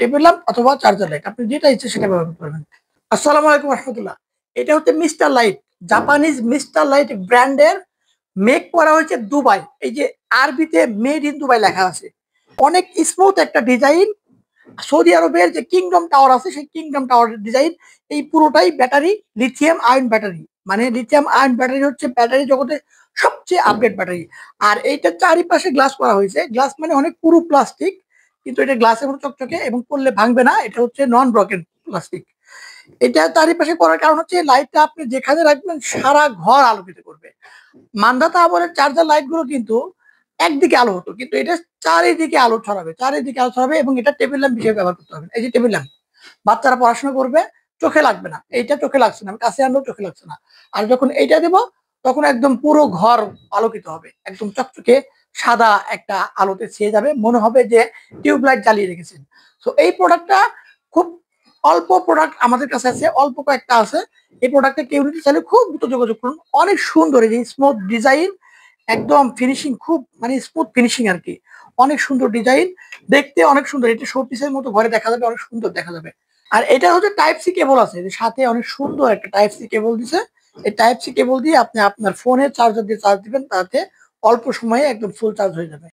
Table lamp অথবা charger light, আপনি যেটা ইচ্ছে সেটা ব্যবহার করতে পারবেন। আসসালামু আলাইকুম রহমতুল্লাহ। এটা হচ্ছে mister light, Japanese mister light ব্র্যান্ডের, মেক করা হয়েছে দুবাই। এই যে আরবিতে মেড ইন দুবাই লেখা আছে। অনেক স্মুথ একটা ডিজাইন। সৌদি আরবের যে কিংডম টাওয়ার আছে সেই কিংডম টাওয়ার ডিজাইন। এই পুরোটাই ব্যাটারি, লিথিয়াম আয়ন ব্যাটারি। মানে লিথিয়াম আয়ন ব্যাটারি হচ্ছে ব্যাটারি জগতে সবচেয়ে আপডেট ব্যাটারি। আর এইটার চারিপাশে গ্লাস করা হয়েছে। গ্লাস মানে অনেক পুরু প্লাস্টিক, কিন্তু এটা গ্লাসের মতো চকচকে এবং পড়লে ভাঙবে না। এটা হচ্ছে নন ব্রকেন প্লাস্টিক। এটা চারিপাশে করার কারণ হচ্ছে লাইটটা আপনি যেখানে রাখবেন সারা ঘর আলোকিত করবে। মান্ধাতা আবরের চার্জার লাইট গুলো কিন্তু একদিকে আলো হতো, কিন্তু এটা চারিদিকে আলো ছড়াবে, চারিদিকে আলো ছড়াবে। এবং এটা টেবিল ল্যাম্প হিসেবে ব্যবহার করতে হবে। এই যে টেবিল ল্যাম্প, বাচ্চারা পড়াশোনা করবে, চোখে লাগবে না। এইটা চোখে লাগছে না, আমি কাছে আনলেও চোখে লাগছে না। আর যখন এইটা দেব তখন একদম পুরো ঘর আলোকিত হবে, একদম চকচকে সাদা একটা আলোতে ছেয়ে যাবে, মনে হবে যে টিউবলাইট জ্বালিয়ে রেখেছেন। তো এই প্রোডাক্টটা খুব অল্প প্রোডাক্ট আমাদের কাছে আছে, অল্প কয়েকটা আছে। এই প্রোডাক্টটা কেউ নিতে চাইলে খুব দ্রুত যোগাযোগ করুন। অনেক সুন্দর, এই যে স্মুথ ডিজাইন, একদম ফিনিশিং খুব মানে স্মুথ ফিনিশিং আর কি। অনেক সুন্দর ডিজাইন, দেখতে অনেক সুন্দর। এটা শো পিসের মতো ঘরে দেখা যাবে, অনেক সুন্দর দেখা যাবে। আর এটা হচ্ছে টাইপ সি কেবল আছে, যে সাথে অনেক সুন্দর একটা টাইপ সি কেবল দিছে। এই টাইপ সি কেবল দিয়ে আপনি আপনার ফোনের চার্জার দিয়ে চার্জ দিবেন, তাতে অল্প সময়ে একদম ফুল চার্জ হয়ে যাবে।